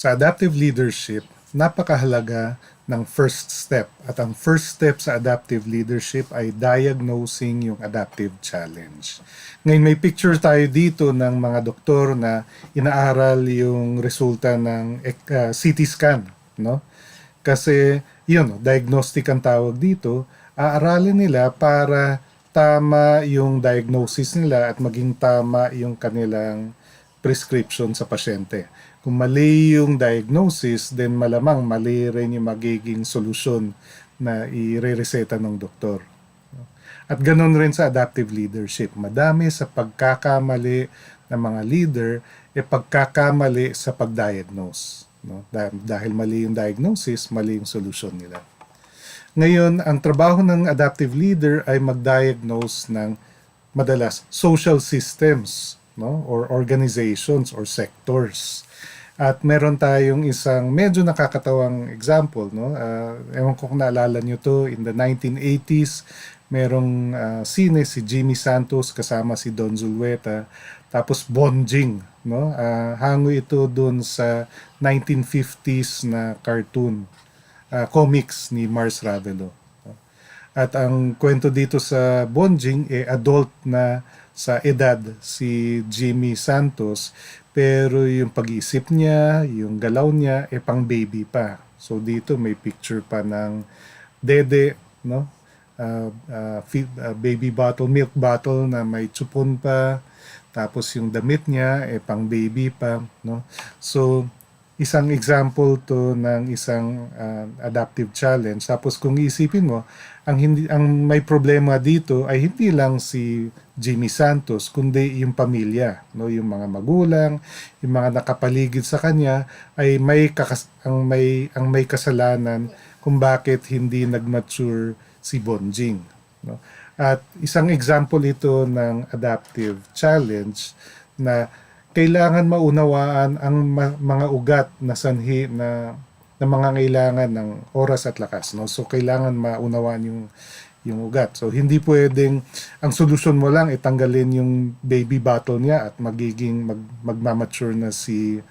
Sa adaptive leadership, napakahalaga ng first step. At ang first step sa adaptive leadership ay diagnosing yung adaptive challenge. Ngayon may picture tayo dito ng mga doktor na inaaral yung resulta ng CT scan, no? Kasi yun, diagnostic ang tawag dito, aaralin nila para tama yung diagnosis nila at maging tama yung kanilang prescription sa pasyente. Kung mali yung diagnosis, then malamang mali rin yung magiging solusyon na i-reseta ng doktor. At ganoon rin sa adaptive leadership. Madami sa pagkakamali ng mga leader pagkakamali sa pag-diagnose. No? Dahil mali yung diagnosis, mali yung solusyon nila. Ngayon, ang trabaho ng adaptive leader ay mag-diagnose ng madalas social systems, no? Or organizations or sectors. At meron tayong isang medyo nakakatawang example, no? Ewan ko kung naalala nyo to, in the 1980s, merong sine si Jimmy Santos kasama si Don Zulueta, tapos Bonjing, no? Hango ito dun sa 1950s na cartoon, comics ni Mars Ravelo. At ang kwento dito sa Bonjing, adult na sa edad si Jimmy Santos, pero yung pag-iisip niya, yung galaw niya, pang baby pa. So dito may picture pa ng dede, no? Baby bottle, milk bottle na may tsupon pa. Tapos yung damit niya, pang baby pa, no? So isang example to ng isang adaptive challenge. Tapos kung iisipin mo, ang may problema dito ay hindi lang si Jimmy Santos kundi yung pamilya, no, yung mga magulang, yung mga nakapaligid sa kanya ay ang may kasalanan kung bakit hindi nagmature si Bonjing, no. At isang example ito ng adaptive challenge na kailangan maunawaan ang mga ugat na sanhi na mga kailangan ng oras at lakas, no? So kailangan maunawaan yung ugat. So hindi pwedeng ang solusyon mo lang tanggalin yung baby bottle niya at magmamature na si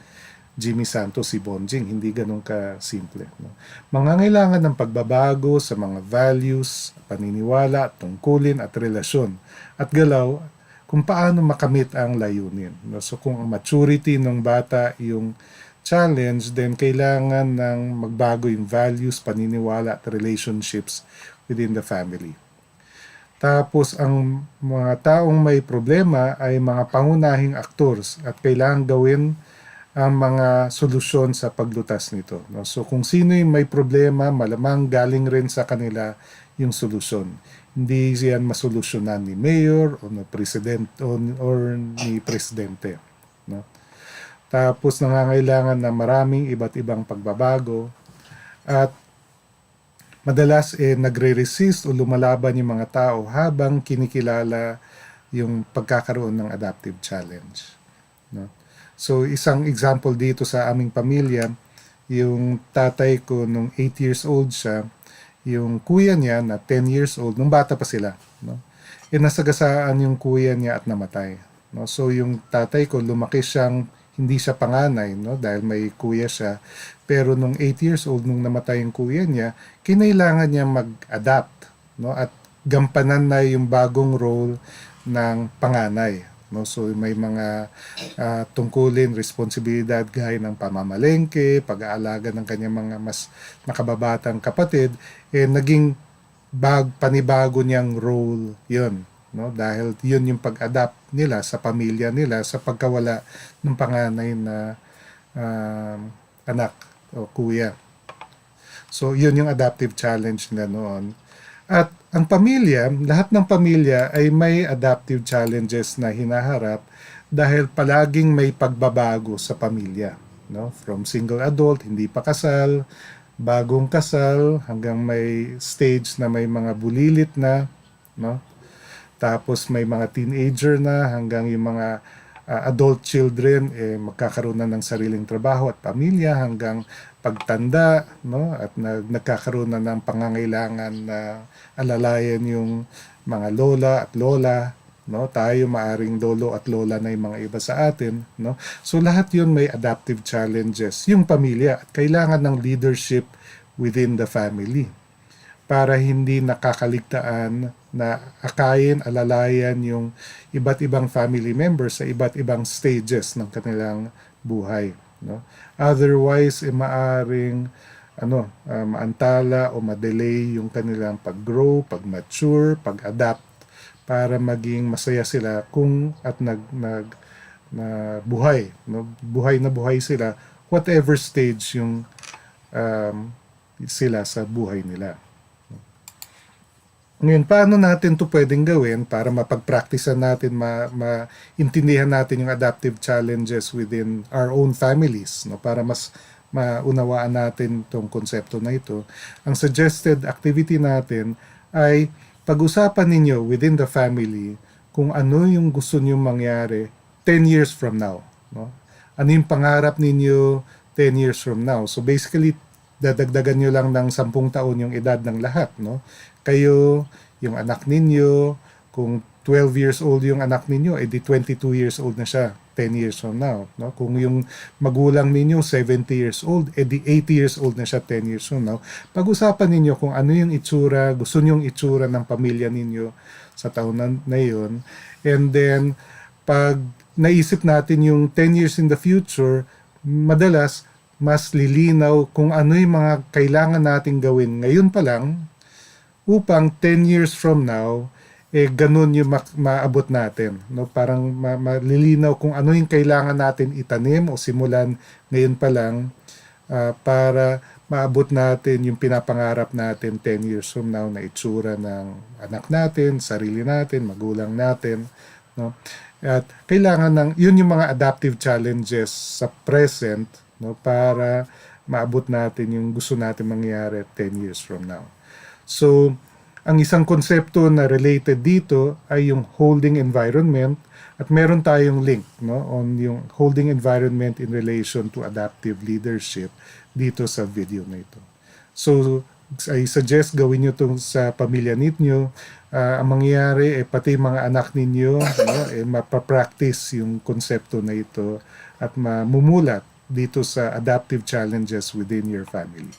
Jimmy Santos, si Bonjing. Hindi ganun ka simple, no? Mangangailangan ng pagbabago sa mga values, paniniwala, tungkulin at relasyon at galaw kung paano makamit ang layunin, no? So kung ang maturity ng bata yung challenge, then kailangan ng magbago yung values, paniniwala at relationships within the family. Tapos ang mga taong may problema ay mga pangunahing actors at kailangan gawin ang mga solusyon sa paglutas nito, no? So kung sino yung may problema, malamang galing rin sa kanila yung solusyon. Hindi yan masolusyonan ni mayor o ni president or ni presidente, no? Tapos nangangailangan na maraming iba't ibang pagbabago at madalas nagre-resist o lumalaban yung mga tao habang kinikilala yung pagkakaroon ng adaptive challenge, no? So isang example dito sa aming pamilya, yung tatay ko nung 8 years old siya, yung kuya niya na 10 years old, nung bata pa sila, no? Nasagasaan yung kuya niya at namatay, no? So yung tatay ko lumaki siyang hindi siya panganay, no, dahil may kuya siya, pero nung 8 years old nung namatay yung kuya niya, kinailangan niya mag-adapt, no, at gampanan na yung bagong role ng panganay, no. So may mga tungkulin, responsibilidad gaya ng pamamalengke, pag-aalaga ng kanyang mga mas nakababatang kapatid, naging panibago niyang role yun, no, dahil yun yung pag-adapt nila sa pamilya nila sa pagkawala ng panganay na anak o kuya. So yun yung adaptive challenge nila noon. At ang pamilya, lahat ng pamilya ay may adaptive challenges na hinaharap dahil palaging may pagbabago sa pamilya, no, from single adult, hindi pa kasal, bagong kasal, hanggang may stage na may mga bulilit na, no. Tapos may mga teenager na hanggang yung mga adult children magkakaroon na ng sariling trabaho at pamilya hanggang pagtanda, no, at nagkakaroon na ng pangangailangan na alalayan yung mga lola at lola, no? Tayo maaring lolo at lola na yung mga iba sa atin, no? So lahat 'yun may adaptive challenges. Yung pamilya at kailangan ng leadership within the family para hindi nakakaligtaan na akayin, alalayan yung iba't ibang family members sa iba't ibang stages ng kanilang buhay, no? Otherwise, maaring maantala o ma-delay yung kanilang pag-grow, pag-mature, pag-adapt para maging masaya sila kung at na buhay, no? Buhay na buhay sila whatever stage yung um, sila sa buhay nila. Ngayon, paano natin to pwedeng gawin para mapag-practicean natin, maintindihan natin yung adaptive challenges within our own families, no? Para mas maunawaan natin itong konsepto na ito. Ang suggested activity natin ay pag-usapan ninyo within the family kung ano yung gusto niyo mangyari 10 years from now, no? Ano yung pangarap ninyo 10 years from now? So basically, dadagdagan nyo lang ng 10 taon yung edad ng lahat, no? Kayo, yung anak ninyo, kung 12 years old yung anak ninyo, edi 22 years old na siya 10 years from now, no? Kung yung magulang ninyo 70 years old, edi 80 years old na siya 10 years from now. Pag-usapan ninyo kung ano yung itsura, gusto nyong itsura ng pamilya ninyo sa taon na yun. And then, pag naisip natin yung 10 years in the future, madalas mas lilinaw kung ano yung mga kailangan nating gawin ngayon pa lang upang 10 years from now, ganun yung maabot natin. No? Parang malilinaw kung ano yung kailangan natin itanim o simulan ngayon pa lang para maabot natin yung pinapangarap natin 10 years from now na itsura ng anak natin, sarili natin, magulang natin. No? At kailangan yun yung mga adaptive challenges sa present, no? Para maabot natin yung gusto natin mangyari 10 years from now. So, ang isang konsepto na related dito ay yung holding environment at meron tayong link, no, on yung holding environment in relation to adaptive leadership dito sa video na ito. So, I suggest gawin nyo itong sa pamilya ninyo. Ang mangyayari pati mga anak ninyo, no, mapapractice yung konsepto na ito at mamumulat dito sa adaptive challenges within your family.